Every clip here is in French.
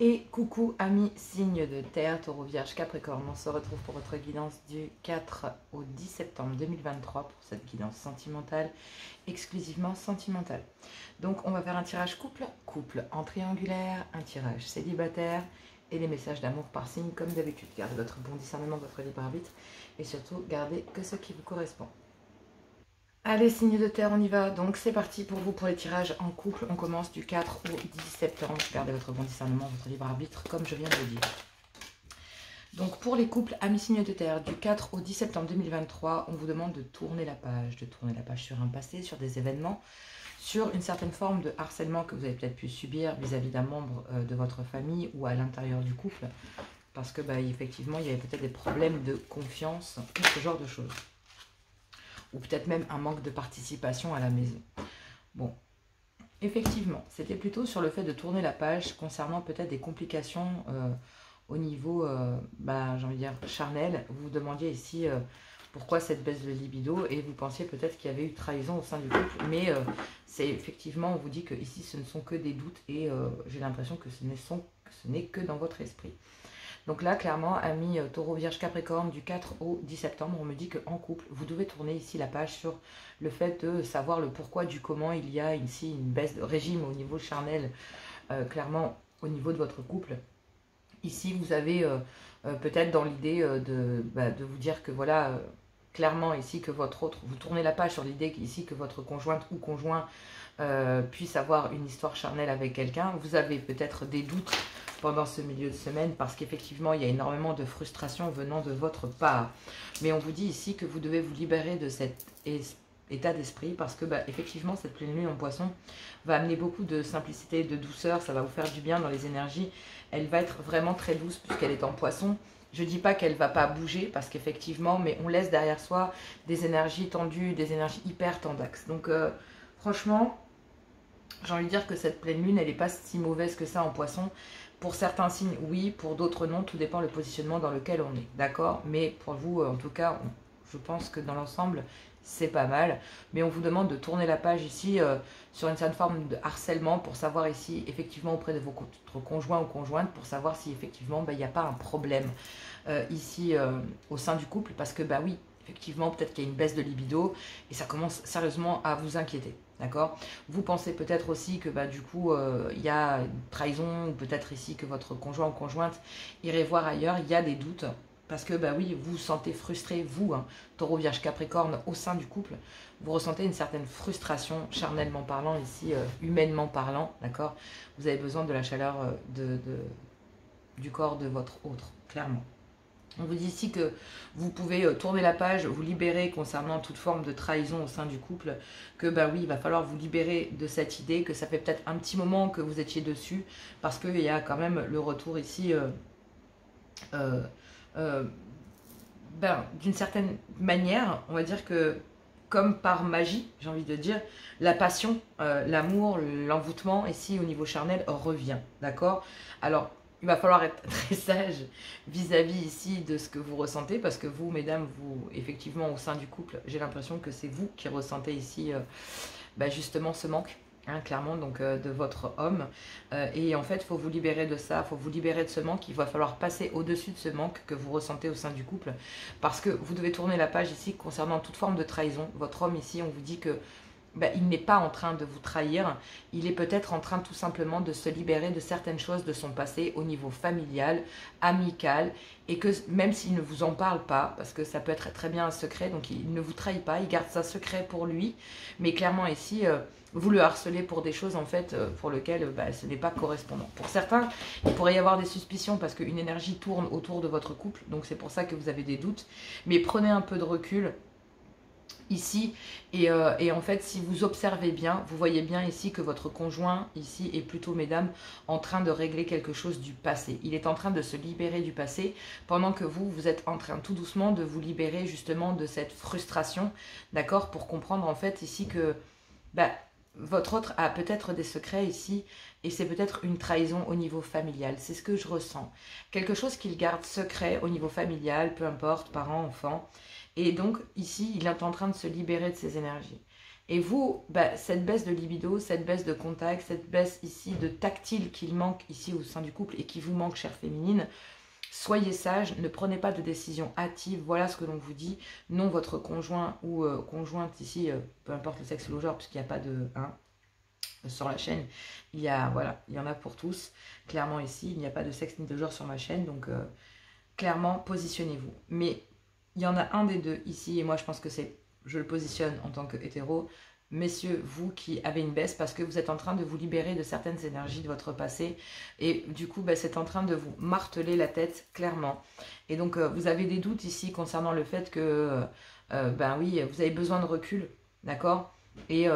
Et coucou amis signes de terre, taureau, vierge, capricorne, on se retrouve pour votre guidance du 4 au 10 septembre 2023 pour cette guidance sentimentale, exclusivement sentimentale. Donc on va faire un tirage couple en triangulaire, un tirage célibataire et les messages d'amour par signe comme d'habitude. Gardez votre bon discernement, votre libre arbitre et surtout gardez que ce qui vous correspond. Allez, signe de terre, on y va. Donc c'est parti pour vous pour les tirages en couple. On commence du 4 au 10 septembre. Gardez votre bon discernement, votre libre arbitre, comme je viens de le dire. Donc pour les couples amis signes de terre, du 4 au 10 septembre 2023, on vous demande de tourner la page sur un passé, sur des événements, sur une certaine forme de harcèlement que vous avez peut-être pu subir vis-à-vis d'un membre de votre famille ou à l'intérieur du couple. Parce que effectivement, il y avait peut-être des problèmes de confiance ou ce genre de choses. Ou peut-être même un manque de participation à la maison. Bon, effectivement, c'était plutôt sur le fait de tourner la page concernant peut-être des complications au niveau, j'ai envie de dire, charnel. Vous vous demandiez ici pourquoi cette baisse de libido et vous pensiez peut-être qu'il y avait eu trahison au sein du couple. Mais c'est effectivement, on vous dit que ici ce ne sont que des doutes et j'ai l'impression que ce n'est que dans votre esprit. Donc là, clairement, amis taureau, vierge, capricorne, du 4 au 10 septembre, on me dit qu'en couple, vous devez tourner ici la page sur le fait de savoir le pourquoi du comment il y a ici une baisse de régime au niveau charnel, clairement au niveau de votre couple. Ici, vous avez peut-être dans l'idée de vous dire que voilà, clairement ici que votre autre, vous tournez la page sur l'idée ici que votre conjointe ou conjoint puisse avoir une histoire charnelle avec quelqu'un. Vous avez peut-être des doutes pendant ce milieu de semaine parce qu'effectivement il y a énormément de frustration venant de votre part, mais on vous dit ici que vous devez vous libérer de cet état d'esprit parce que effectivement cette pleine lune en poisson va amener beaucoup de simplicité, de douceur, ça va vous faire du bien dans les énergies. Elle va être vraiment très douce puisqu'elle est en poisson. Je dis pas qu'elle va pas bouger parce qu'effectivement, mais on laisse derrière soi des énergies tendues, des énergies hyper tendax. Donc franchement, j'ai envie de dire que cette pleine lune elle n'est pas si mauvaise que ça en poisson. Pour certains signes, oui, pour d'autres, non. Tout dépend le positionnement dans lequel on est, d'accord? Mais pour vous, en tout cas, je pense que dans l'ensemble, c'est pas mal. Mais on vous demande de tourner la page ici sur une certaine forme de harcèlement pour savoir ici, effectivement, auprès de votre conjoint ou conjointe, pour savoir si, effectivement, il n'y a pas un problème ici au sein du couple. Parce que, oui, effectivement, peut-être qu'il y a une baisse de libido et ça commence sérieusement à vous inquiéter. D'accord? Vous pensez peut-être aussi que du coup il y a une trahison ou peut-être ici que votre conjoint ou conjointe irait voir ailleurs. Il y a des doutes parce que oui, vous vous sentez frustré, vous, taureau, vierge, capricorne, au sein du couple. Vous ressentez une certaine frustration, charnellement parlant ici, humainement parlant. D'accord? Vous avez besoin de la chaleur du corps de votre autre, clairement. On vous dit ici que vous pouvez tourner la page, vous libérer concernant toute forme de trahison au sein du couple, que oui, il va falloir vous libérer de cette idée, que ça fait peut-être un petit moment que vous étiez dessus, parce qu'il y a quand même le retour ici, d'une certaine manière, on va dire que comme par magie, j'ai envie de dire, la passion, l'amour, l'envoûtement ici au niveau charnel revient, d'accord? Alors, il va falloir être très sage vis-à-vis ici de ce que vous ressentez parce que vous, mesdames, vous, effectivement, au sein du couple, j'ai l'impression que c'est vous qui ressentez ici justement ce manque, clairement, donc de votre homme. Et en fait, il faut vous libérer de ça, il faut vous libérer de ce manque. Il va falloir passer au-dessus de ce manque que vous ressentez au sein du couple parce que vous devez tourner la page ici concernant toute forme de trahison. Votre homme ici, on vous dit que il n'est pas en train de vous trahir, il est peut-être en train tout simplement de se libérer de certaines choses de son passé au niveau familial, amical, et que même s'il ne vous en parle pas, parce que ça peut être très bien un secret, donc il ne vous trahit pas, il garde ça secret pour lui, mais clairement ici, vous le harcelez pour des choses en fait pour lesquelles ce n'est pas correspondant. Pour certains, il pourrait y avoir des suspicions parce qu'une énergie tourne autour de votre couple, donc c'est pour ça que vous avez des doutes, mais prenez un peu de recul ici et en fait si vous observez bien, vous voyez bien ici que votre conjoint ici est plutôt, mesdames, en train de régler quelque chose du passé. Il est en train de se libérer du passé pendant que vous êtes en train tout doucement de vous libérer justement de cette frustration, d'accord, pour comprendre en fait ici que votre autre a peut-être des secrets ici et c'est peut-être une trahison au niveau familial. C'est ce que je ressens. Quelque chose qu'il garde secret au niveau familial, peu importe, parents, enfants. Et donc ici, il est en train de se libérer de ses énergies. Et vous, bah, cette baisse de libido, cette baisse de contact, cette baisse ici de tactile qu'il manque ici au sein du couple et qui vous manque, chère féminine, soyez sage, ne prenez pas de décision hâtive, voilà ce que l'on vous dit. Non, votre conjoint ou conjointe ici, peu importe le sexe ou le genre, puisqu'il n'y a pas de... Hein, sur la chaîne, il y a, voilà, il y en a pour tous. Clairement ici, il n'y a pas de sexe ni de genre sur ma chaîne, donc clairement, positionnez-vous. Mais il y en a un des deux ici, et moi je pense que c'est, je le positionne en tant que hétéro. Messieurs, vous qui avez une baisse parce que vous êtes en train de vous libérer de certaines énergies de votre passé et du coup, bah, c'est en train de vous marteler la tête clairement. Et donc, vous avez des doutes ici concernant le fait que, ben oui, vous avez besoin de recul, d'accord ? Et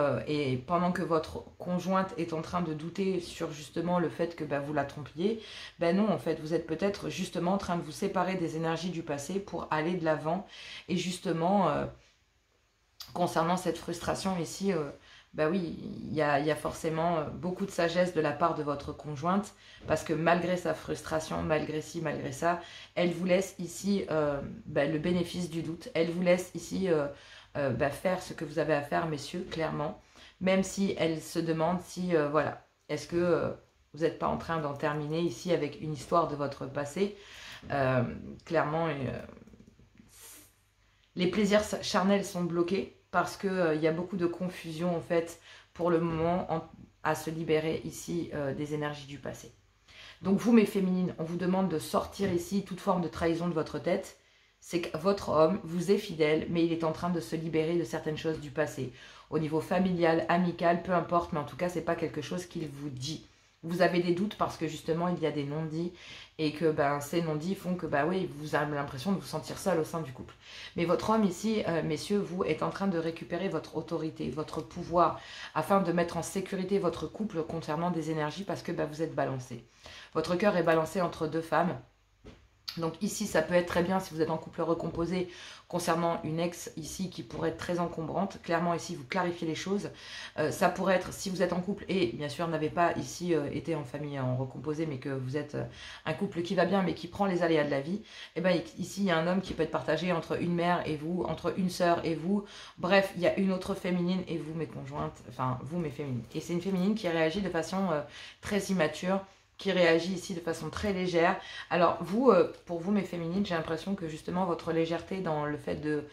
pendant que votre conjointe est en train de douter sur justement le fait que bah, vous la trompiez, ben non, en fait, vous êtes peut-être justement en train de vous séparer des énergies du passé pour aller de l'avant. Et justement, concernant cette frustration ici, bah oui, il y a forcément beaucoup de sagesse de la part de votre conjointe, parce que malgré sa frustration, malgré ci, malgré ça, elle vous laisse ici bah, le bénéfice du doute. Elle vous laisse ici... bah, faire ce que vous avez à faire, messieurs, clairement. Même si elle se demande si, voilà, est-ce que vous n'êtes pas en train d'en terminer ici avec une histoire de votre passé. Clairement, les plaisirs charnels sont bloqués parce qu'il y a beaucoup de confusion, en fait, pour le moment, à se libérer ici des énergies du passé. Donc vous, mes féminines, on vous demande de sortir ici toute forme de trahison de votre tête. C'est que votre homme vous est fidèle, mais il est en train de se libérer de certaines choses du passé. Au niveau familial, amical, peu importe, mais en tout cas, ce n'est pas quelque chose qu'il vous dit. Vous avez des doutes parce que justement, il y a des non-dits et que ben, ces non-dits font que bah, oui, vous avez l'impression de vous sentir seul au sein du couple. Mais votre homme ici, messieurs, vous est en train de récupérer votre autorité, votre pouvoir, afin de mettre en sécurité votre couple concernant des énergies parce que bah, vous êtes balancé. Votre cœur est balancé entre deux femmes. Donc ici, ça peut être très bien si vous êtes en couple recomposé concernant une ex ici qui pourrait être très encombrante. Clairement ici, vous clarifiez les choses. Ça pourrait être si vous êtes en couple et bien sûr n'avez pas ici été en famille en recomposé, mais que vous êtes un couple qui va bien mais qui prend les aléas de la vie. Et bien ici, il y a un homme qui peut être partagé entre une mère et vous, entre une sœur et vous. Bref, il y a une autre féminine et vous, mes conjointes, enfin vous, mes féminines. Et c'est une féminine qui réagit de façon très immature, qui réagit ici de façon très légère. Alors vous, pour vous mes féminines, j'ai l'impression que justement votre légèreté dans le fait de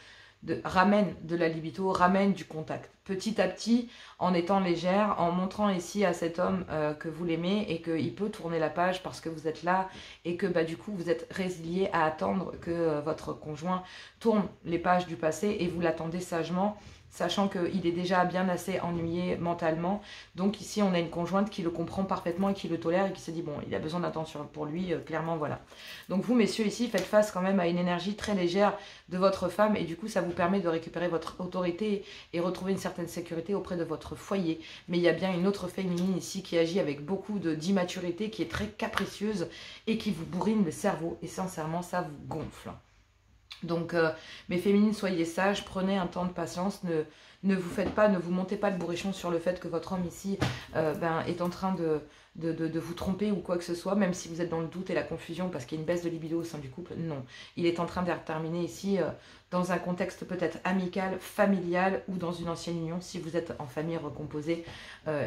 ramène de la libido, ramène du contact. Petit à petit, en étant légère, en montrant ici à cet homme que vous l'aimez et qu'il peut tourner la page parce que vous êtes là et que bah, du coup vous êtes résilié à attendre que votre conjoint tourne les pages du passé et vous l'attendez sagement, sachant qu'il est déjà bien assez ennuyé mentalement. Donc ici, on a une conjointe qui le comprend parfaitement et qui le tolère et qui se dit, bon, il a besoin d'attention pour lui, clairement, voilà. Donc vous, messieurs, ici, faites face quand même à une énergie très légère de votre femme et du coup, ça vous permet de récupérer votre autorité et retrouver une certaine sécurité auprès de votre foyer. Mais il y a bien une autre féminine ici qui agit avec beaucoup d'immaturité, qui est très capricieuse et qui vous bourrine le cerveau et sincèrement, ça vous gonfle. Donc, mes féminines, soyez sages, prenez un temps de patience, ne vous faites pas, ne vous montez pas le bourrichon sur le fait que votre homme ici est en train de vous tromper ou quoi que ce soit, même si vous êtes dans le doute et la confusion parce qu'il y a une baisse de libido au sein du couple. Non, il est en train de terminer ici dans un contexte peut-être amical, familial ou dans une ancienne union si vous êtes en famille recomposée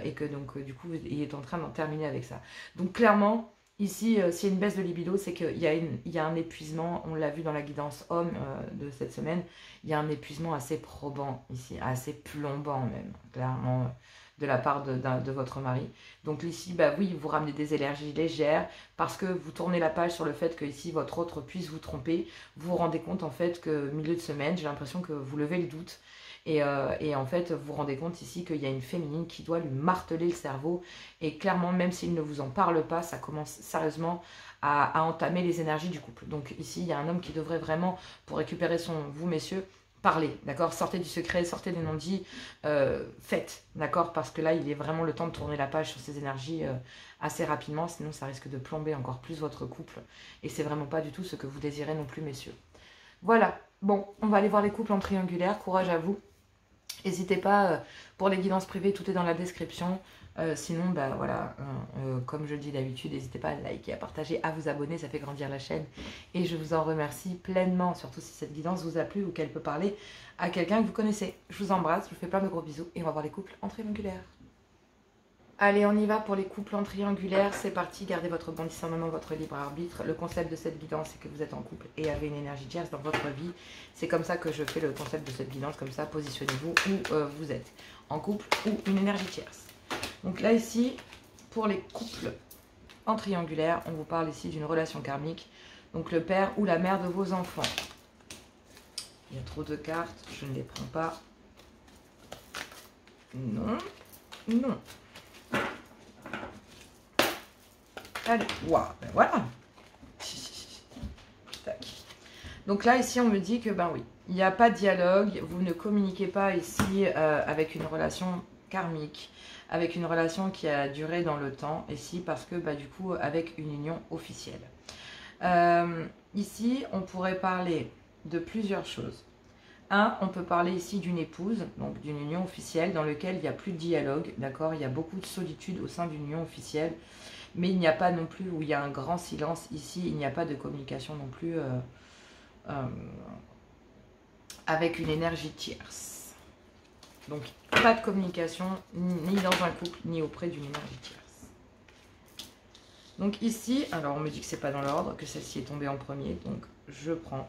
et que donc du coup il est en train d'en terminer avec ça. Donc clairement, ici, s'il y a une baisse de libido, c'est qu'il y a un épuisement, on l'a vu dans la guidance homme de cette semaine, il y a un épuisement assez probant ici, assez plombant même, clairement, de la part de votre mari. Donc ici, bah oui, vous ramenez des énergies légères parce que vous tournez la page sur le fait que ici, votre autre puisse vous tromper. Vous vous rendez compte en fait que milieu de semaine, j'ai l'impression que vous levez le doute. Et en fait, vous vous rendez compte ici qu'il y a une féminine qui doit lui marteler le cerveau. Et clairement, même s'il ne vous en parle pas, ça commence sérieusement à entamer les énergies du couple. Donc ici, il y a un homme qui devrait vraiment, pour récupérer vous messieurs, parler, d'accord? Sortez du secret, sortez des non-dits, faites, d'accord? Parce que là, il est vraiment le temps de tourner la page sur ces énergies assez rapidement, sinon ça risque de plomber encore plus votre couple. Et c'est vraiment pas du tout ce que vous désirez non plus, messieurs. Voilà, bon, on va aller voir les couples en triangulaire, courage à vous. N'hésitez pas, pour les guidances privées, tout est dans la description. Sinon, bah voilà, comme je le dis d'habitude, n'hésitez pas à liker, à partager, à vous abonner, ça fait grandir la chaîne. Et je vous en remercie pleinement, surtout si cette guidance vous a plu ou qu'elle peut parler à quelqu'un que vous connaissez. Je vous embrasse, je vous fais plein de gros bisous et on va voir les couples en triangulaire. Allez, on y va pour les couples en triangulaire, c'est parti, gardez votre bon discernement, votre libre arbitre. Le concept de cette guidance, c'est que vous êtes en couple et avez une énergie tierce dans votre vie. C'est comme ça que je fais le concept de cette guidance, comme ça, positionnez-vous où vous êtes, en couple ou une énergie tierce. Donc là, ici, pour les couples en triangulaire, on vous parle ici d'une relation karmique. Donc le père ou la mère de vos enfants. Il y a trop de cartes, je ne les prends pas. Non, non. Allez, waouh, ben voilà. Tac. Donc là, ici, on me dit que, ben oui, il n'y a pas de dialogue, vous ne communiquez pas ici avec une relation karmique, avec une relation qui a duré dans le temps, ici, parce que, bah, du coup, avec une union officielle. Ici, on pourrait parler de plusieurs choses. On peut parler ici d'une épouse, donc d'une union officielle, dans laquelle il n'y a plus de dialogue, d'accord? Il y a beaucoup de solitude au sein d'une union officielle. Mais il n'y a pas non plus, où il y a un grand silence ici, il n'y a pas de communication non plus avec une énergie tierce. Donc, pas de communication, ni dans un couple, ni auprès d'une énergie tierce. Donc ici, alors on me dit que c'est pas dans l'ordre, que celle-ci est tombée en premier, donc je prends.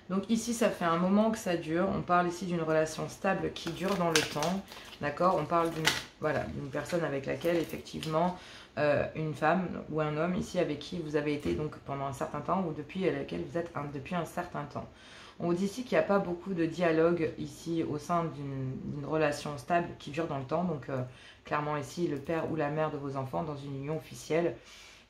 Donc ici, ça fait un moment que ça dure. On parle ici d'une relation stable qui dure dans le temps. D'accord? On parle d'une personne avec laquelle, effectivement, une femme ou un homme ici avec qui vous avez été donc pendant un certain temps ou depuis laquelle vous êtes depuis un certain temps. On vous dit ici qu'il n'y a pas beaucoup de dialogue ici au sein d'une relation stable qui dure dans le temps. Donc clairement ici, le père ou la mère de vos enfants dans une union officielle.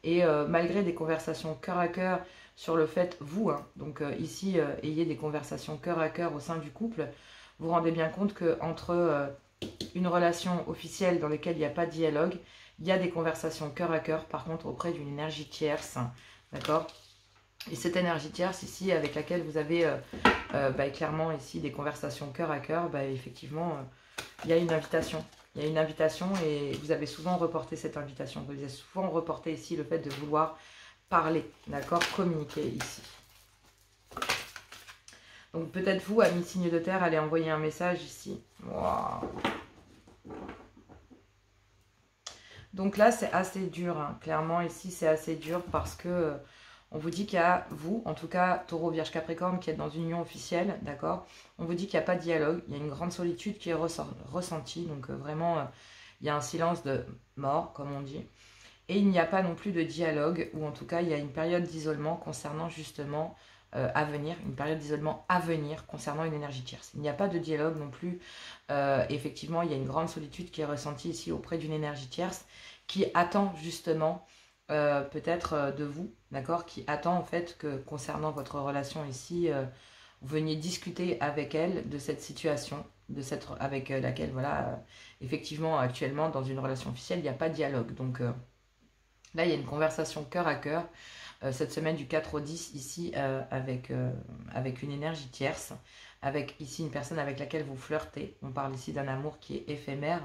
Et malgré des conversations cœur à cœur, sur le fait, vous, donc ici, ayez des conversations cœur à cœur au sein du couple, vous rendez bien compte qu'entre une relation officielle dans laquelle il n'y a pas de dialogue, il y a des conversations cœur à cœur, par contre, auprès d'une énergie tierce, d'accord? Et cette énergie tierce ici, avec laquelle vous avez clairement ici des conversations cœur à cœur, effectivement, il y a une invitation. Il y a une invitation et vous avez souvent reporté cette invitation. Vous avez souvent reporté ici le fait de vouloir parler, d'accord, communiquer ici. Donc peut-être vous, amis signe de terre, allez envoyer un message ici. Wow. Donc là, c'est assez dur, hein. Clairement ici, c'est assez dur parce que on vous dit qu'il y a, vous, en tout cas, Taureau, Vierge, Capricorne, qui êtes dans une union officielle, d'accord? On vous dit qu'il n'y a pas de dialogue, il y a une grande solitude qui est ressentie, donc vraiment, il y a un silence de mort, comme on dit. Et il n'y a pas non plus de dialogue, ou en tout cas, il y a une période d'isolement concernant justement à venir, une période d'isolement à venir concernant une énergie tierce. Il n'y a pas de dialogue non plus. Effectivement, il y a une grande solitude qui est ressentie ici auprès d'une énergie tierce qui attend justement peut-être de vous, d'accord, qui attend en fait que concernant votre relation ici, vous veniez discuter avec elle de cette situation, avec laquelle, voilà, effectivement, actuellement, dans une relation officielle, il n'y a pas de dialogue. Donc là, il y a une conversation cœur à cœur, cette semaine du 4 au 10, ici, avec une énergie tierce, avec ici une personne avec laquelle vous flirtez. On parle ici d'un amour qui est éphémère,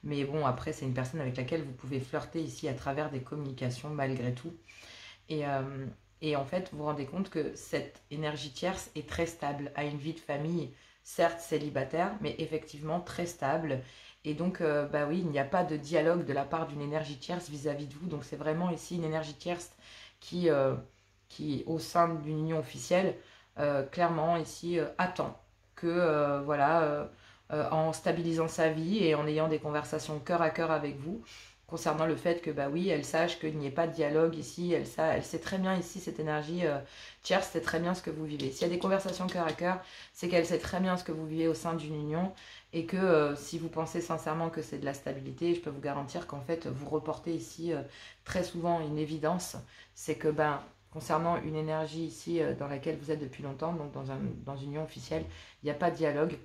mais bon, après, c'est une personne avec laquelle vous pouvez flirter ici à travers des communications, malgré tout. Et en fait, vous vous rendez compte que cette énergie tierce est très stable, a une vie de famille, certes célibataire, mais effectivement très stable. Et donc, oui, il n'y a pas de dialogue de la part d'une énergie tierce vis-à-vis de vous. Donc, c'est vraiment ici une énergie tierce qui au sein d'une union officielle, clairement ici, attend que, en stabilisant sa vie et en ayant des conversations cœur à cœur avec vous, concernant le fait que, oui, elle sache qu'il n'y ait pas de dialogue ici, elle sait très bien ici, cette énergie tierce sait très bien ce que vous vivez. S'il y a des conversations cœur à cœur, c'est qu'elle sait très bien ce que vous vivez au sein d'une union et que si vous pensez sincèrement que c'est de la stabilité, je peux vous garantir qu'en fait, vous reportez ici très souvent une évidence, c'est que, concernant une énergie ici dans laquelle vous êtes depuis longtemps, donc dans une union officielle, il n'y a pas de dialogue.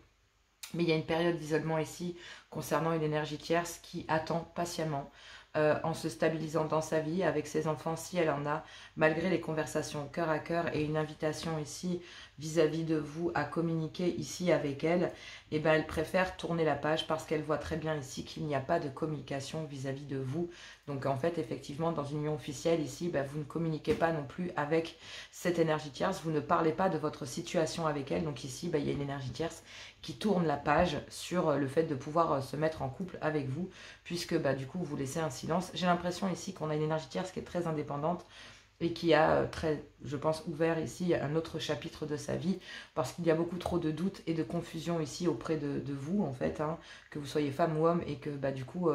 Mais il y a une période d'isolement ici concernant une énergie tierce qui attend patiemment en se stabilisant dans sa vie avec ses enfants si elle en a, malgré les conversations cœur à cœur et une invitation ici vis-à-vis de vous à communiquer ici avec elle, et ben elle préfère tourner la page parce qu'elle voit très bien ici qu'il n'y a pas de communication vis-à-vis de vous. Donc en fait, effectivement, dans une union officielle ici, ben, vous ne communiquez pas non plus avec cette énergie tierce, vous ne parlez pas de votre situation avec elle. Donc ici, ben, il y a une énergie tierce qui tourne la page sur le fait de pouvoir se mettre en couple avec vous, puisque bah, du coup, vous laissez un silence. J'ai l'impression ici qu'on a une énergie tierce qui est très indépendante, et qui a très, je pense, ouvert ici un autre chapitre de sa vie, parce qu'il y a beaucoup trop de doutes et de confusion ici auprès de vous, en fait, hein, que vous soyez femme ou homme, et que bah, du coup,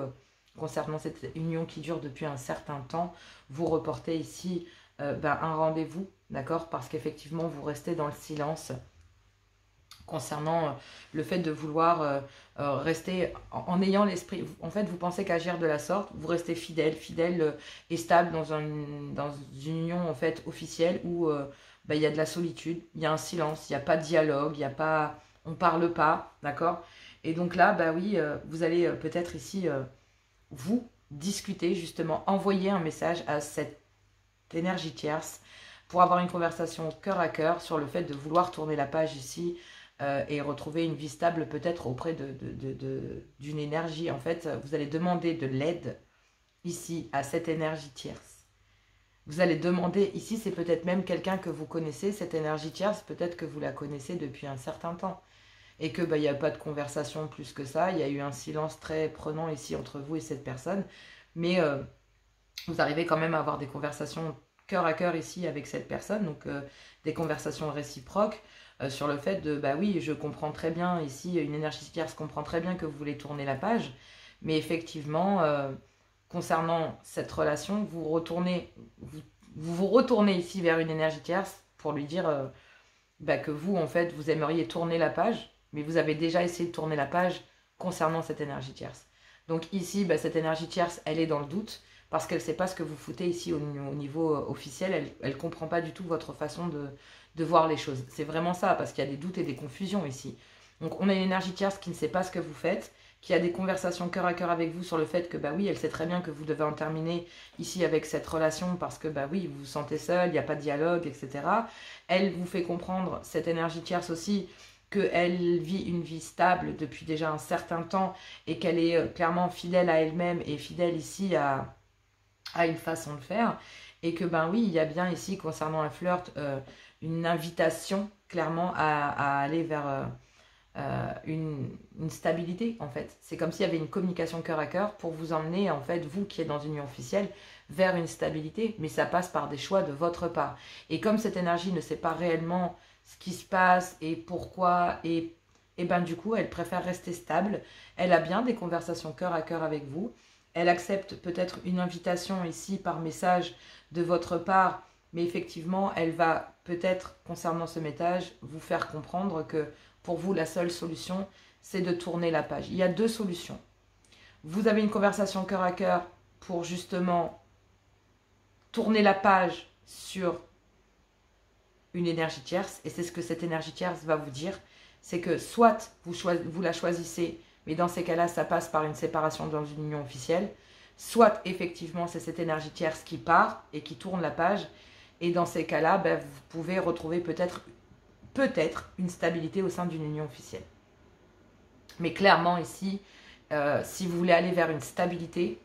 concernant cette union qui dure depuis un certain temps, vous reportez ici bah, un rendez-vous, d'accord, parce qu'effectivement, vous restez dans le silence, concernant le fait de vouloir rester en ayant l'esprit, en fait vous pensez qu'agir de la sorte, vous restez fidèle et stable dans une union en fait officielle où bah, il y a de la solitude, il y a un silence, il n'y a pas de dialogue, il y a pas, on parle pas, d'accord. Et donc là, bah oui, vous allez peut-être ici vous discuter justement, envoyer un message à cette énergie tierce pour avoir une conversation cœur à cœur sur le fait de vouloir tourner la page ici, et retrouver une vie stable peut-être auprès d'une énergie. En fait, vous allez demander de l'aide ici à cette énergie tierce. Vous allez demander, ici c'est peut-être même quelqu'un que vous connaissez, cette énergie tierce, peut-être que vous la connaissez depuis un certain temps. Et que bah, y a pas de conversation plus que ça, il y a eu un silence très prenant ici entre vous et cette personne. Mais vous arrivez quand même à avoir des conversations cœur à cœur ici avec cette personne, donc des conversations réciproques, sur le fait de, bah oui, je comprends très bien ici, une énergie tierce comprend très bien que vous voulez tourner la page, mais effectivement, concernant cette relation, vous vous retournez ici vers une énergie tierce pour lui dire bah, que vous, en fait, vous aimeriez tourner la page, mais vous avez déjà essayé de tourner la page concernant cette énergie tierce. Donc ici, bah, cette énergie tierce, elle est dans le doute, parce qu'elle ne sait pas ce que vous foutez ici au niveau officiel, elle ne comprend pas du tout votre façon de voir les choses. C'est vraiment ça, parce qu'il y a des doutes et des confusions ici. Donc on a une énergie tierce qui ne sait pas ce que vous faites, qui a des conversations cœur à cœur avec vous sur le fait que bah oui, elle sait très bien que vous devez en terminer ici avec cette relation parce que bah oui, vous vous sentez seul, il n'y a pas de dialogue, etc. Elle vous fait comprendre, cette énergie tierce aussi, qu'elle vit une vie stable depuis déjà un certain temps et qu'elle est clairement fidèle à elle-même et fidèle ici à une façon de faire. Et que ben oui, il y a bien ici, concernant un flirt, une invitation clairement à aller vers une stabilité en fait. C'est comme s'il y avait une communication cœur à cœur pour vous emmener en fait, vous qui êtes dans une union officielle, vers une stabilité, mais ça passe par des choix de votre part. Et comme cette énergie ne sait pas réellement ce qui se passe et pourquoi, et ben du coup elle préfère rester stable, elle a bien des conversations cœur à cœur avec vous, elle accepte peut-être une invitation ici par message de votre part, mais effectivement elle va peut-être concernant ce message vous faire comprendre que pour vous, la seule solution, c'est de tourner la page. Il y a deux solutions. Vous avez une conversation cœur à cœur pour justement tourner la page sur une énergie tierce. Et c'est ce que cette énergie tierce va vous dire. C'est que soit vous la choisissez, mais dans ces cas-là, ça passe par une séparation dans une union officielle. Soit effectivement, c'est cette énergie tierce qui part et qui tourne la page. Et dans ces cas-là, ben, vous pouvez retrouver peut-être une stabilité au sein d'une union officielle. Mais clairement ici, si vous voulez aller vers une stabilité,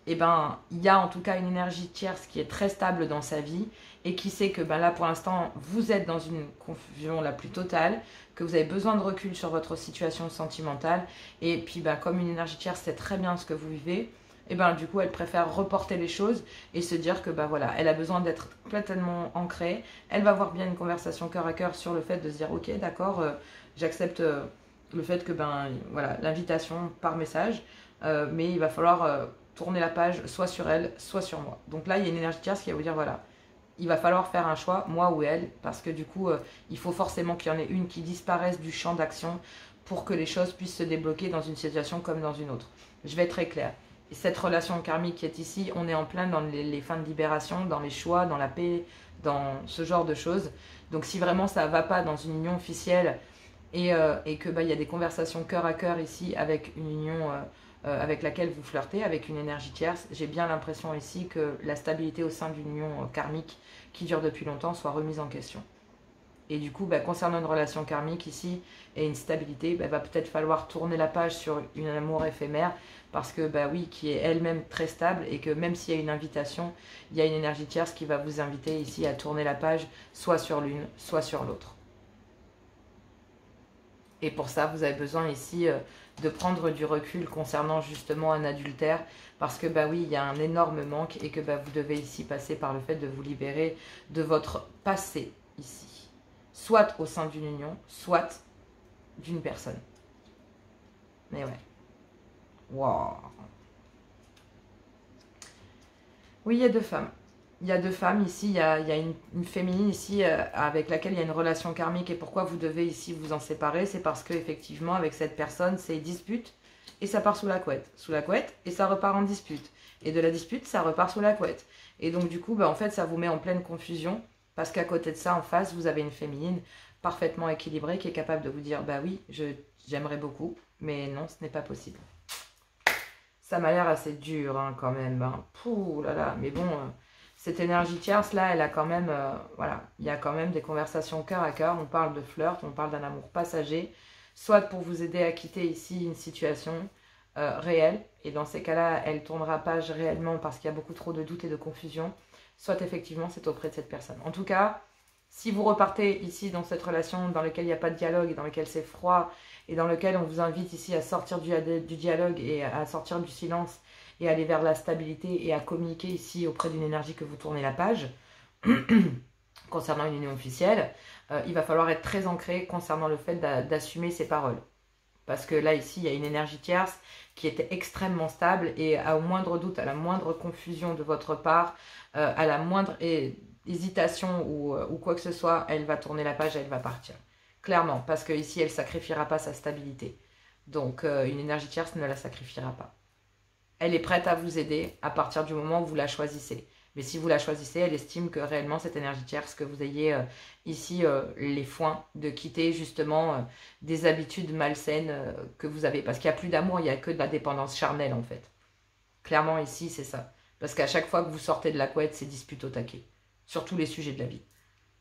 eh ben, il y a en tout cas une énergie tierce qui est très stable dans sa vie et qui sait que ben là pour l'instant vous êtes dans une confusion la plus totale, que vous avez besoin de recul sur votre situation sentimentale et puis ben, comme une énergie tierce sait très bien ce que vous vivez, et ben du coup elle préfère reporter les choses et se dire que ben voilà, elle a besoin d'être complètement ancrée, elle va avoir bien une conversation cœur à cœur sur le fait de se dire ok d'accord, j'accepte le fait que ben voilà l'invitation par message, mais il va falloir tourner la page soit sur elle soit sur moi. Donc là il y a une énergie tierce qui va vous dire voilà, il va falloir faire un choix, moi ou elle, parce que du coup il faut forcément qu'il y en ait une qui disparaisse du champ d'action pour que les choses puissent se débloquer dans une situation comme dans une autre. Je vais être très claire. Cette relation karmique qui est ici, on est en plein dans les fins de libération, dans les choix, dans la paix, dans ce genre de choses. Donc si vraiment ça ne va pas dans une union officielle et que bah, y a des conversations cœur à cœur ici avec une union avec laquelle vous flirtez, avec une énergie tierce, j'ai bien l'impression ici que la stabilité au sein d'une union karmique qui dure depuis longtemps soit remise en question. Et du coup, bah, concernant une relation karmique ici et une stabilité, bah, va peut-être falloir tourner la page sur une amour éphémère parce que, bah oui, qui est elle-même très stable et que même s'il y a une invitation, il y a une énergie tierce qui va vous inviter ici à tourner la page soit sur l'une, soit sur l'autre. Et pour ça, vous avez besoin ici de prendre du recul concernant justement un adultère parce que, bah oui, il y a un énorme manque et que bah, vous devez ici passer par le fait de vous libérer de votre passé ici. Soit au sein d'une union, soit d'une personne. Mais ouais. Waouh. Oui, il y a deux femmes. Il y a deux femmes ici, il y a une féminine ici avec laquelle il y a une relation karmique. Et pourquoi vous devez ici vous en séparer? C'est parce qu'effectivement, avec cette personne, c'est dispute et ça part sous la couette. Sous la couette et ça repart en dispute. Et de la dispute, ça repart sous la couette. Et donc du coup, bah, en fait, ça vous met en pleine confusion parce qu'à côté de ça, en face, vous avez une féminine parfaitement équilibrée qui est capable de vous dire, bah oui, j'aimerais beaucoup, mais non, ce n'est pas possible. Ça m'a l'air assez dur hein, quand même. Hein. Pouh là là, mais bon, cette énergie tierce là, elle a quand même, voilà, il y a quand même des conversations cœur à cœur. On parle de flirt, on parle d'un amour passager, soit pour vous aider à quitter ici une situation réelle, et dans ces cas-là, elle tournera page réellement parce qu'il y a beaucoup trop de doutes et de confusion, soit effectivement c'est auprès de cette personne. En tout cas, si vous repartez ici dans cette relation dans laquelle il n'y a pas de dialogue, et dans laquelle c'est froid, et dans lequel on vous invite ici à sortir du dialogue et à sortir du silence et aller vers la stabilité et à communiquer ici auprès d'une énergie que vous tournez la page, concernant une union officielle, il va falloir être très ancré concernant le fait d'assumer ses paroles. Parce que là, ici, il y a une énergie tierce qui était extrêmement stable et au moindre doute, à la moindre confusion de votre part, à la moindre hésitation ou quoi que ce soit, elle va tourner la page et elle va partir. Clairement, parce qu'ici, elle ne sacrifiera pas sa stabilité. Donc, une énergie tierce ne la sacrifiera pas. Elle est prête à vous aider à partir du moment où vous la choisissez. Mais si vous la choisissez, elle estime que réellement, cette énergie tierce, que vous ayez ici les foins de quitter justement des habitudes malsaines que vous avez. Parce qu'il n'y a plus d'amour, il n'y a que de la dépendance charnelle en fait. Clairement, ici, c'est ça. Parce qu'à chaque fois que vous sortez de la couette, c'est dispute au taquet. Sur tous les sujets de la vie.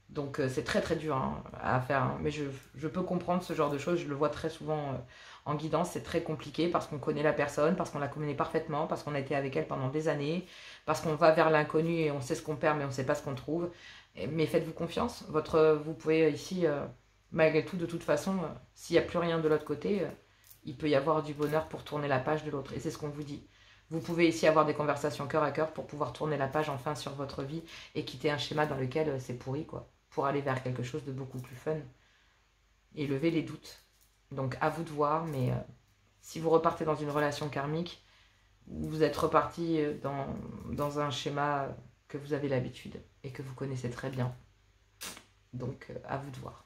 Donc c'est très très dur hein, à faire, hein. Mais je peux comprendre ce genre de choses, je le vois très souvent en guidance, c'est très compliqué parce qu'on connaît la personne, parce qu'on la connaît parfaitement, parce qu'on a été avec elle pendant des années, parce qu'on va vers l'inconnu et on sait ce qu'on perd mais on ne sait pas ce qu'on trouve. Mais faites-vous confiance, vous pouvez ici, malgré tout, de toute façon, s'il n'y a plus rien de l'autre côté, il peut y avoir du bonheur pour tourner la page de l'autre et c'est ce qu'on vous dit. Vous pouvez ici avoir des conversations cœur à cœur pour pouvoir tourner la page enfin sur votre vie et quitter un schéma dans lequel c'est pourri quoi. Pour aller vers quelque chose de beaucoup plus fun et lever les doutes. Donc à vous de voir, mais si vous repartez dans une relation karmique, vous êtes reparti dans un schéma que vous avez l'habitude et que vous connaissez très bien. Donc à vous de voir.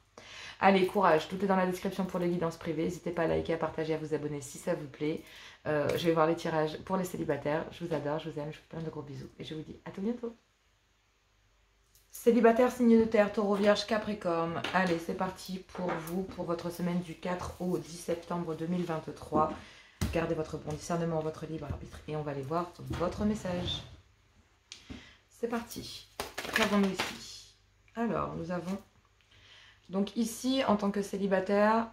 Allez, courage, tout est dans la description pour les guidances privées. N'hésitez pas à liker, à partager, à vous abonner si ça vous plaît. Je vais voir les tirages pour les célibataires. Je vous adore, je vous aime, je vous fais plein de gros bisous. Et je vous dis à tout bientôt. Célibataire, signe de terre, taureau, vierge, capricorne. Allez, c'est parti pour vous, pour votre semaine du 4 au 10 septembre 2023. Gardez votre bon discernement, votre libre arbitre et on va aller voir votre message. C'est parti. Qu'avons-nous ici? Alors, nous avons... Donc ici, en tant que célibataire,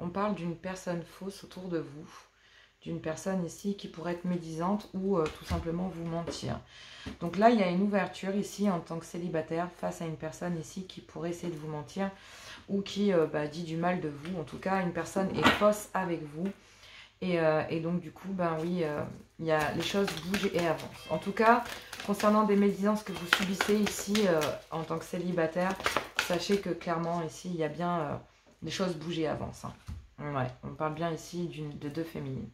on parle d'une personne fausse autour de vous. D'une personne ici qui pourrait être médisante ou tout simplement vous mentir. Donc là, il y a une ouverture ici en tant que célibataire face à une personne ici qui pourrait essayer de vous mentir ou qui dit du mal de vous. En tout cas, une personne est fausse avec vous. Et donc du coup, oui, les choses bougent et avancent. En tout cas, concernant des médisances que vous subissez ici en tant que célibataire, sachez que clairement ici, il y a bien des choses bougent et avancent. Hein. Ouais, on parle bien ici de deux féminines.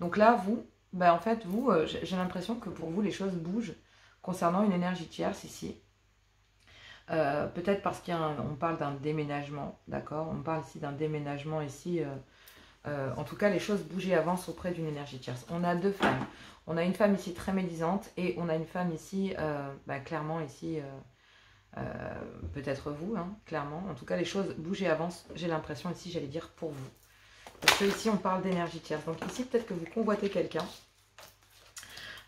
Donc là, vous, en fait, vous, j'ai l'impression que pour vous, les choses bougent concernant une énergie tierce ici. Peut-être parce qu'on parle d'un déménagement, d'accord? On parle ici d'un déménagement ici. En tout cas, les choses bougent et avancent auprès d'une énergie tierce. On a deux femmes. On a une femme ici très médisante et on a une femme ici, clairement ici, peut-être vous, hein, clairement. En tout cas, les choses bougent et avancent, j'ai l'impression ici, j'allais dire pour vous. Parce que ici, on parle d'énergie tierce. Donc ici, peut-être que vous convoitez quelqu'un.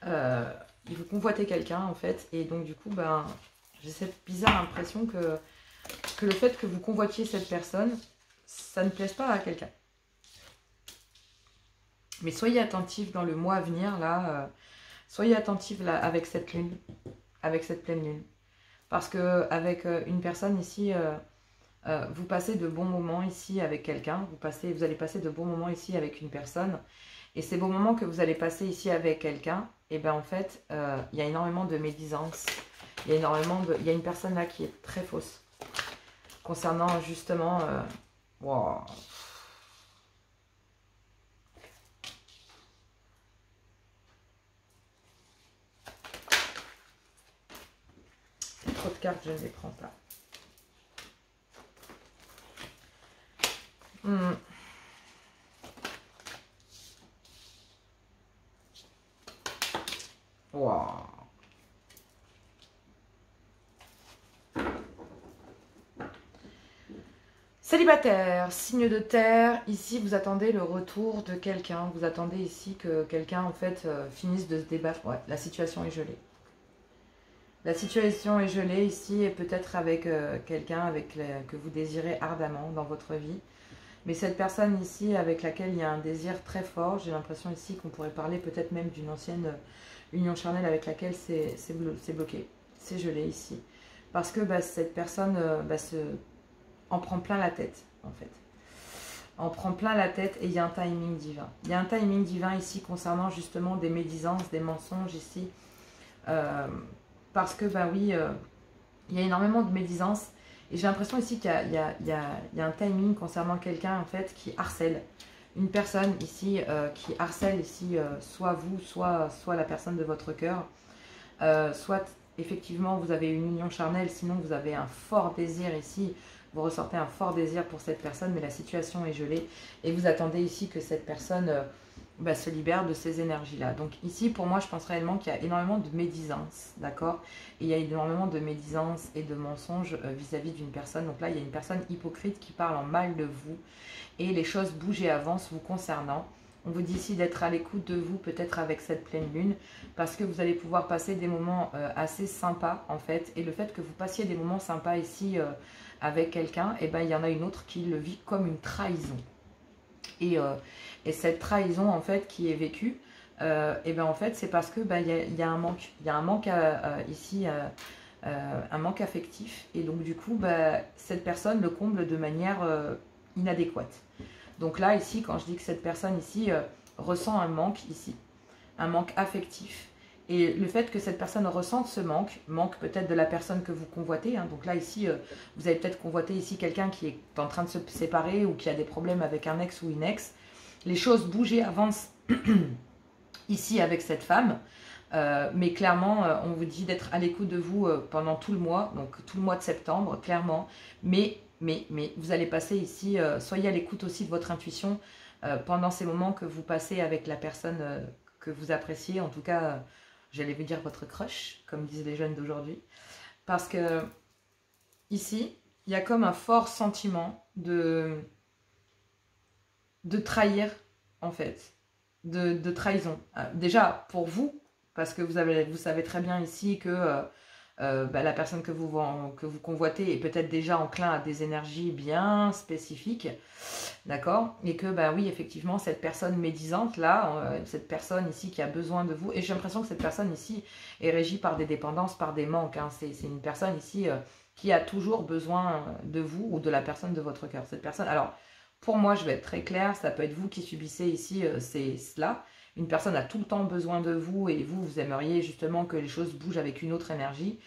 Vous convoitez quelqu'un, en fait. Et donc, du coup, j'ai cette bizarre impression que que le fait que vous convoitiez cette personne, ça ne plaise pas à quelqu'un. Mais soyez attentifs dans le mois à venir, là. Soyez attentifs là, avec cette lune, avec cette pleine lune. Parce que avec une personne ici, vous passez de bons moments ici avec quelqu'un. Vous allez passer de bons moments ici avec une personne. Et ces beaux moments que vous allez passer ici avec quelqu'un, et bien en fait, il y a énormément de médisance. Il y a une personne là qui est très fausse. Concernant justement... wow. Trop de cartes, je ne les prends pas. Wow. Célibataire, signe de terre, ici vous attendez le retour de quelqu'un, vous attendez ici que quelqu'un en fait finisse de se débattre. Ouais, la situation est gelée. La situation est gelée ici et peut-être avec quelqu'un que vous désirez ardemment dans votre vie. Mais cette personne ici avec laquelle il y a un désir très fort, j'ai l'impression ici qu'on pourrait parler peut-être même d'une ancienne union charnelle avec laquelle c'est bloqué, c'est gelé ici. Parce que cette personne en prend plein la tête en fait. En prend plein la tête et il y a un timing divin. Il y a un timing divin ici concernant justement des médisances, des mensonges ici. Parce que oui, il y a énormément de médisance. Et j'ai l'impression ici qu'il y a un timing concernant quelqu'un en fait qui harcèle. Une personne ici qui harcèle ici soit vous, soit la personne de votre cœur. Soit effectivement vous avez une union charnelle, sinon vous avez un fort désir ici. Vous ressortez un fort désir pour cette personne, mais la situation est gelée. Et vous attendez ici que cette personne se libère de ces énergies-là. Donc ici, pour moi, je pense réellement qu'il y a énormément de médisance, d'accord? Et il y a énormément de médisance et de mensonges vis-à-vis d'une personne. Donc là, il y a une personne hypocrite qui parle en mal de vous. Et les choses bougent et avancent vous concernant. On vous dit ici d'être à l'écoute de vous, peut-être avec cette pleine lune, parce que vous allez pouvoir passer des moments assez sympas, en fait. Et le fait que vous passiez des moments sympas ici avec quelqu'un, il y en a une autre qui le vit comme une trahison. Et cette trahison, en fait, qui est vécue, en fait, c'est parce que y a un manque. Il y a un manque ici, un manque affectif. Et donc, du coup, cette personne le comble de manière inadéquate. Donc là, ici, quand je dis que cette personne ici ressent un manque ici, un manque affectif, et le fait que cette personne ressente ce manque peut-être de la personne que vous convoitez. Hein. Donc là, ici, vous avez peut-être convoité ici quelqu'un qui est en train de se séparer ou qui a des problèmes avec un ex ou une ex. Les choses bougent et avancent ici avec cette femme. Mais clairement, on vous dit d'être à l'écoute de vous pendant tout le mois, donc tout le mois de septembre, clairement. Mais vous allez passer ici, soyez à l'écoute aussi de votre intuition pendant ces moments que vous passez avec la personne que vous appréciez, en tout cas, j'allais vous dire votre crush, comme disent les jeunes d'aujourd'hui. Parce que ici, il y a comme un fort sentiment de trahir, en fait, de trahison. Déjà, pour vous, parce que vous savez très bien ici que la personne que vous convoitez est peut-être déjà enclin à des énergies bien spécifiques, d'accord? Et que, oui, effectivement, cette personne médisante, là, cette personne ici qui a besoin de vous, et j'ai l'impression que cette personne ici est régie par des dépendances, par des manques, hein. C'est une personne ici qui a toujours besoin de vous ou de la personne de votre cœur. Cette personne, alors, pour moi, je vais être très claire, ça peut être vous qui subissez ici cela. Une personne a tout le temps besoin de vous et vous aimeriez justement que les choses bougent avec une autre énergie.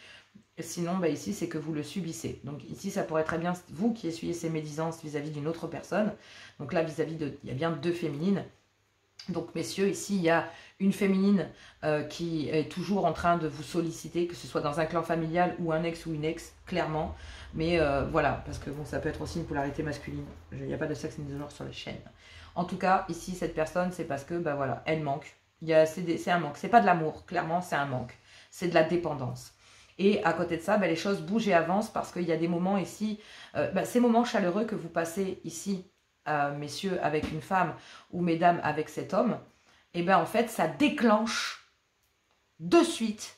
Sinon, ici, c'est que vous le subissez. Donc ici, ça pourrait très bien vous qui essuyez ces médisances vis-à-vis d'une autre personne. Donc là, il y a bien deux féminines. Donc messieurs, ici, il y a une féminine qui est toujours en train de vous solliciter, que ce soit dans un clan familial ou un ex ou une ex, clairement. Mais voilà, parce que bon, ça peut être aussi une polarité masculine. Il n'y a pas de sexe ni de genre sur la chaîne. En tout cas, ici, cette personne, c'est parce que, voilà, elle manque. C'est un manque. C'est pas de l'amour, clairement, c'est un manque. C'est de la dépendance. Et à côté de ça, les choses bougent et avancent parce qu'il y a des moments ici, ces moments chaleureux que vous passez ici, messieurs, avec une femme ou mesdames avec cet homme, en fait, ça déclenche de suite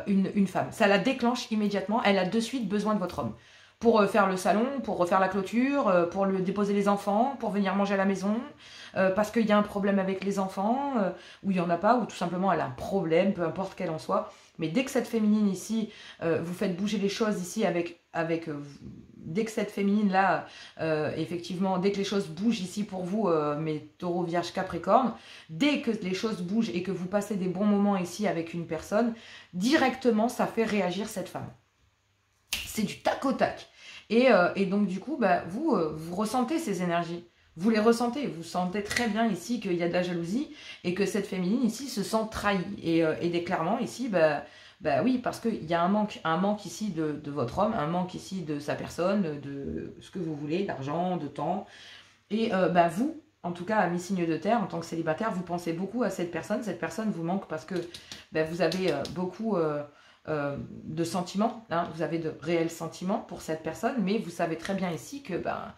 une femme. Ça la déclenche immédiatement. Elle a de suite besoin de votre homme. pour faire le salon, pour refaire la clôture, pour déposer les enfants, pour venir manger à la maison, parce qu'il y a un problème avec les enfants, ou il n'y en a pas, ou tout simplement elle a un problème, peu importe quel en soit. Mais dès que cette féminine ici, vous faites bouger les choses ici dès que cette féminine là, effectivement, dès que les choses bougent ici pour vous, mes taureaux, vierges, capricornes, dès que les choses bougent et que vous passez des bons moments ici avec une personne, directement ça fait réagir cette femme. C'est du tac au tac. Et donc du coup, bah, vous ressentez ces énergies. Vous les ressentez, vous sentez très bien ici qu'il y a de la jalousie et que cette féminine ici se sent trahie. Et clairement ici, bah oui, parce qu'il y a un manque ici de votre homme, un manque ici de sa personne, de ce que vous voulez, d'argent, de temps. Et bah vous, en tout cas, amis signes de terre, en tant que célibataire, vous pensez beaucoup à cette personne vous manque parce que bah, vous avez beaucoup de sentiments, hein, vous avez de réels sentiments pour cette personne, mais vous savez très bien ici que bah,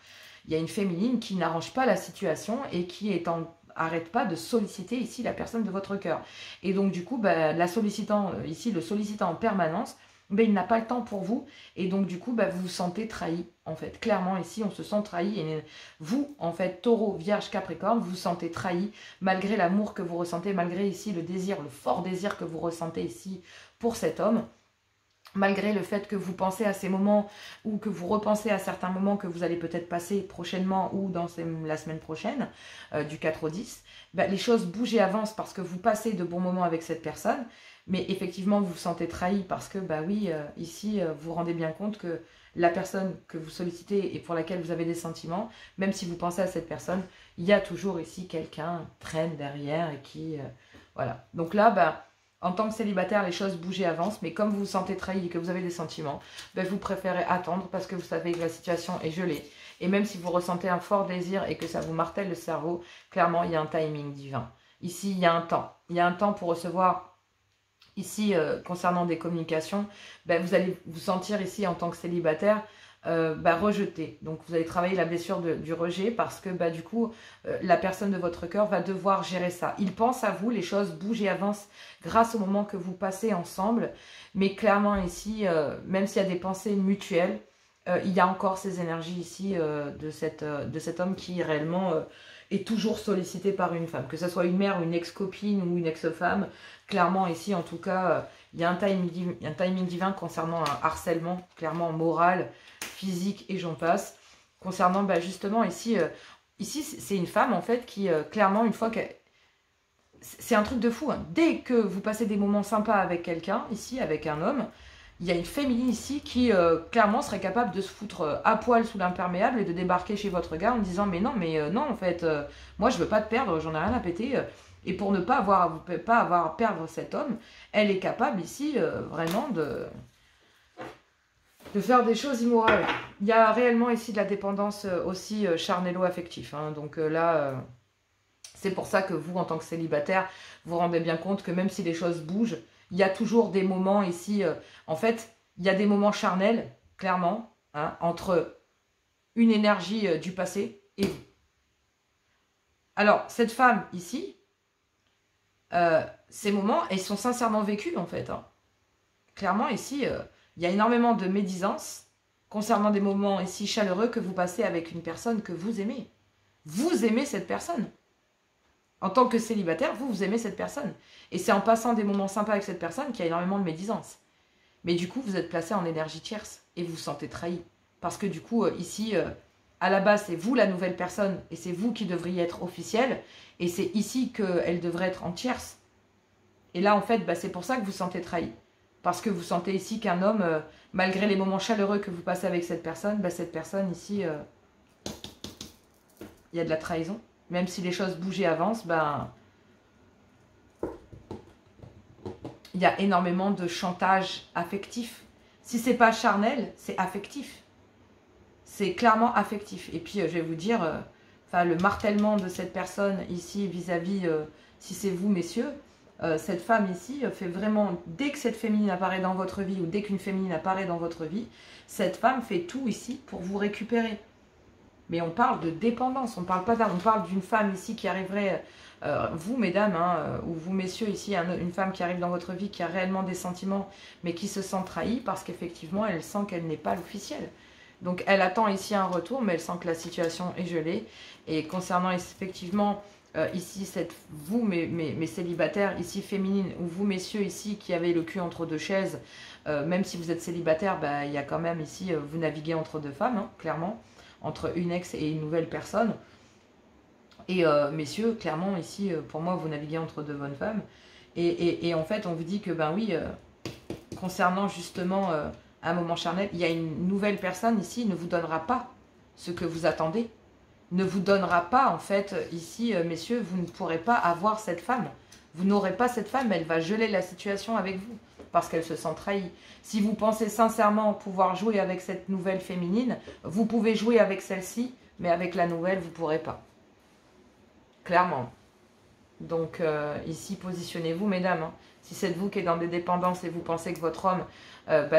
il y a une féminine qui n'arrange pas la situation et qui arrête pas de solliciter ici la personne de votre cœur. Et donc du coup, bah, le sollicitant en permanence, bah, il n'a pas le temps pour vous. Et donc du coup, bah, vous vous sentez trahi. En fait, clairement ici, on se sent trahi. Et vous, en fait, taureau, vierge, capricorne, vous vous sentez trahi malgré l'amour que vous ressentez, malgré ici le désir, le fort désir que vous ressentez ici pour cet homme. Malgré le fait que vous pensez à ces moments ou que vous repensez à certains moments que vous allez peut-être passer prochainement ou dans la semaine prochaine, du 4 au 10, bah, les choses bougent et avancent parce que vous passez de bons moments avec cette personne, mais effectivement vous vous sentez trahi parce que, bah oui, ici, vous vous rendez bien compte que la personne que vous sollicitez et pour laquelle vous avez des sentiments, même si vous pensez à cette personne, il y a toujours ici quelqu'un qui traîne derrière et qui... voilà. Donc là, bah... En tant que célibataire, les choses bougent et avancent, mais comme vous vous sentez trahi et que vous avez des sentiments, ben vous préférez attendre parce que vous savez que la situation est gelée. Et même si vous ressentez un fort désir et que ça vous martèle le cerveau, clairement, il y a un timing divin. Ici, il y a un temps. Il y a un temps pour recevoir, ici, concernant des communications, ben vous allez vous sentir ici en tant que célibataire, rejeté. Donc vous allez travailler la blessure du rejet parce que du coup la personne de votre cœur va devoir gérer ça. Il pense à vous, les choses bougent et avancent grâce au moment que vous passez ensemble, mais clairement ici, même s'il y a des pensées mutuelles, il y a encore ces énergies ici de cet homme qui réellement est toujours sollicité par une femme, que ce soit une mère, une ex-copine ou une ex-femme. Clairement ici en tout cas, il y a un timing divin concernant un harcèlement, clairement moral, physique et j'en passe. Concernant justement ici, c'est une femme en fait qui clairement une fois qu'elle... C'est un truc de fou, hein. Dès que vous passez des moments sympas avec quelqu'un, ici avec un homme, il y a une féminine ici qui clairement serait capable de se foutre à poil sous l'imperméable et de débarquer chez votre gars en disant mais non en fait, moi je veux pas te perdre, j'en ai rien à péter. Et pour ne pas avoir à perdre cet homme, elle est capable ici vraiment de faire des choses immorales. Il y a réellement ici de la dépendance aussi charnello-affectif. Hein. Donc là, c'est pour ça que vous, en tant que célibataire, vous vous rendez bien compte que même si les choses bougent, il y a toujours des moments ici... en fait, il y a des moments charnels, clairement, hein, entre une énergie du passé et vous. Alors, cette femme ici, ces moments, ils sont sincèrement vécus, en fait. Hein. Clairement, ici... il y a énormément de médisance concernant des moments ici chaleureux que vous passez avec une personne que vous aimez. Vous aimez cette personne. En tant que célibataire, vous aimez cette personne. Et c'est en passant des moments sympas avec cette personne qu'il y a énormément de médisance. Mais du coup, vous êtes placé en énergie tierce et vous vous sentez trahi. Parce que du coup, ici, à la base, c'est vous la nouvelle personne et c'est vous qui devriez être officiel. Et c'est ici qu'elle devrait être en tierce. Et là, en fait, c'est pour ça que vous vous sentez trahi. Parce que vous sentez ici qu'un homme, malgré les moments chaleureux que vous passez avec cette personne ici, il y a de la trahison. Même si les choses bougent et avancent, il y a énormément de chantage affectif. Si c'est pas charnel, c'est affectif. C'est clairement affectif. Et puis, je vais vous dire, le martèlement de cette personne ici vis-à-vis, si c'est vous, messieurs, cette femme ici fait vraiment, dès que cette féminine apparaît dans votre vie ou dès qu'une féminine apparaît dans votre vie, cette femme fait tout ici pour vous récupérer. Mais on parle de dépendance, on parle pas d'argent, on parle d'une femme ici qui arriverait, vous mesdames, hein, ou vous messieurs ici, une femme qui arrive dans votre vie qui a réellement des sentiments mais qui se sent trahie parce qu'effectivement elle sent qu'elle n'est pas l'officielle. Donc elle attend ici un retour, mais elle sent que la situation est gelée. Et concernant effectivement ici, vous mes célibataires, ici féminines, ou vous messieurs ici qui avez le cul entre deux chaises, même si vous êtes célibataire, il y a quand même ici, vous naviguez entre deux femmes, hein, clairement, entre une ex et une nouvelle personne. Et messieurs, clairement ici, pour moi, vous naviguez entre deux bonnes femmes. Et en fait, on vous dit que oui, concernant justement un moment charnel, il y a une nouvelle personne ici, ne vous donnera pas ce que vous attendez. Ne vous donnera pas, en fait, ici, messieurs, vous ne pourrez pas avoir cette femme. Vous n'aurez pas cette femme, elle va geler la situation avec vous, parce qu'elle se sent trahie. Si vous pensez sincèrement pouvoir jouer avec cette nouvelle féminine, vous pouvez jouer avec celle-ci, mais avec la nouvelle, vous ne pourrez pas. Clairement. Donc, ici, positionnez-vous, mesdames. Hein. Si c'est vous qui êtes dans des dépendances et vous pensez que votre homme,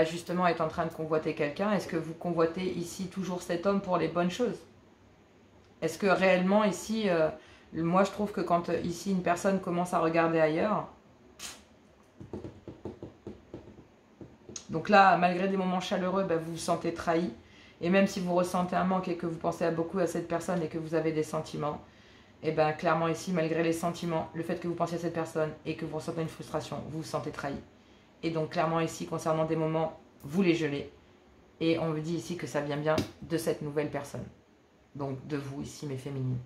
justement, est en train de convoiter quelqu'un, est-ce que vous convoitez ici toujours cet homme pour les bonnes choses? Est-ce que réellement, ici, moi, je trouve que quand ici, une personne commence à regarder ailleurs, donc là, malgré des moments chaleureux, vous vous sentez trahi. Et même si vous ressentez un manque et que vous pensez beaucoup à cette personne et que vous avez des sentiments, et bien clairement ici, malgré les sentiments, le fait que vous pensiez à cette personne et que vous ressentez une frustration, vous vous sentez trahi. Et donc clairement ici, concernant des moments, vous les gelez. Et on vous dit ici que ça vient bien de cette nouvelle personne. Donc de vous ici, mes féminines.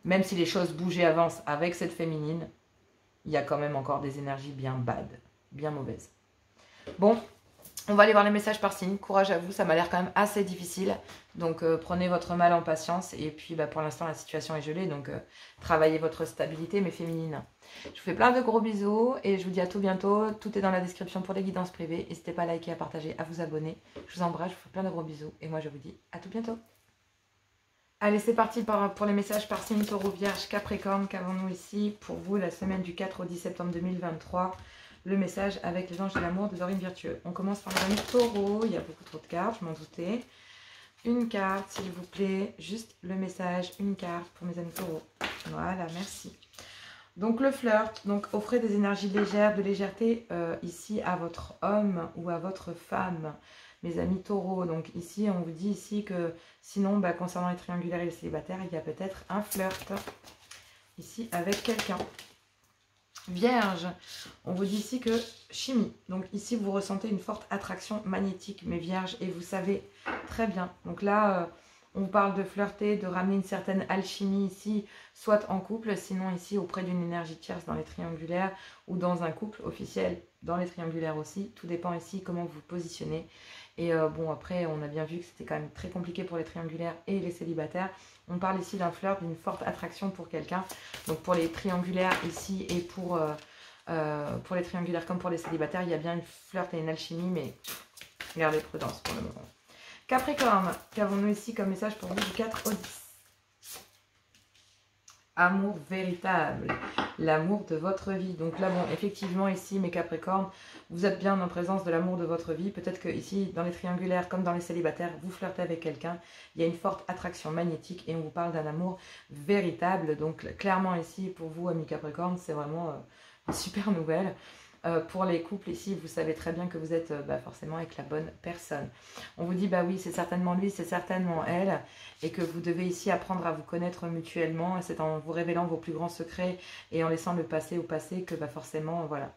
Même si les choses bougent et avancent avec cette féminine, il y a quand même encore des énergies bien bad, bien mauvaises. Bon, on va aller voir les messages par signe. Courage à vous, ça m'a l'air quand même assez difficile. Donc prenez votre mal en patience. Et puis pour l'instant, la situation est gelée. Donc travaillez votre stabilité, mes féminines. Je vous fais plein de gros bisous. Et je vous dis à tout bientôt. Tout est dans la description pour les guidances privées. N'hésitez pas à liker, à partager, à vous abonner. Je vous embrasse, je vous fais plein de gros bisous. Et moi, je vous dis à tout bientôt. Allez, c'est parti pour les messages par signe Taureau, Vierge, Capricorne. Qu'avons-nous ici pour vous la semaine du 4 au 10 septembre 2023? Le message avec les anges de l'amour de Dorine Virtueux. On commence par les amis Taureau. Il y a beaucoup trop de cartes, je m'en doutais. Une carte, s'il vous plaît. Juste le message, une carte pour mes amis Taureau. Voilà, merci. Donc le flirt, donc offrez des énergies légères, de légèreté ici à votre homme ou à votre femme. Mes amis Taureau, donc ici on vous dit ici que sinon concernant les triangulaires et les célibataires, il y a peut-être un flirt ici avec quelqu'un. Vierge, on vous dit ici que chimie, donc ici vous ressentez une forte attraction magnétique, mes vierges, et vous savez très bien. Donc là, on parle de flirter, de ramener une certaine alchimie ici, soit en couple, sinon ici auprès d'une énergie tierce dans les triangulaires, ou dans un couple officiel dans les triangulaires aussi. Tout dépend ici comment vous vous positionnez. Et bon, après, on a bien vu que c'était quand même très compliqué pour les triangulaires et les célibataires. On parle ici d'un flirt, d'une forte attraction pour quelqu'un. Donc pour les triangulaires ici et pour les triangulaires comme pour les célibataires, il y a bien une flirt et une alchimie, mais gardez prudence pour le moment. Capricorne, qu'avons-nous ici comme message pour vous du 4 au 10? Amour véritable, l'amour de votre vie. Donc là, bon, effectivement, ici, mes Capricornes, vous êtes bien en présence de l'amour de votre vie. Peut-être que ici, dans les triangulaires, comme dans les célibataires, vous flirtez avec quelqu'un. Il y a une forte attraction magnétique et on vous parle d'un amour véritable. Donc clairement, ici, pour vous, amis Capricornes, c'est vraiment une super nouvelle. Pour les couples ici, vous savez très bien que vous êtes forcément avec la bonne personne. On vous dit, oui, c'est certainement lui, c'est certainement elle, et que vous devez ici apprendre à vous connaître mutuellement, et c'est en vous révélant vos plus grands secrets et en laissant le passé au passé que forcément, voilà.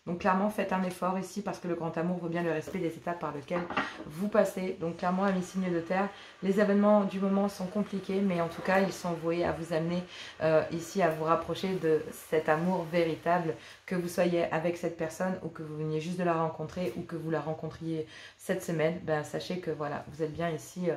Donc clairement, faites un effort ici parce que le grand amour vaut bien le respect des étapes par lesquelles vous passez. Donc clairement, amis signes de terre, les événements du moment sont compliqués, mais en tout cas, ils sont voués à vous amener ici à vous rapprocher de cet amour véritable, que vous soyez avec cette personne ou que vous veniez juste de la rencontrer ou que vous la rencontriez cette semaine. Sachez que voilà, vous êtes bien ici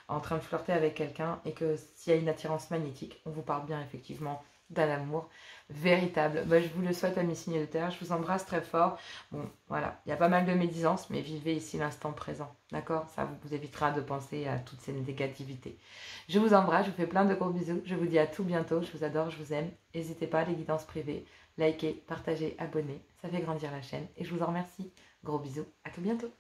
en train de flirter avec quelqu'un et que s'il y a une attirance magnétique, on vous parle bien effectivement d'un amour véritable. Je vous le souhaite, amis signes de terre, je vous embrasse très fort. Bon, voilà, il y a pas mal de médisance, mais vivez ici l'instant présent, d'accord? Ça vous évitera de penser à toutes ces négativités. Je vous embrasse, je vous fais plein de gros bisous, je vous dis à tout bientôt, je vous adore, je vous aime. N'hésitez pas, les guidances privées, likez, partagez, abonnez, ça fait grandir la chaîne et je vous en remercie. Gros bisous, à tout bientôt.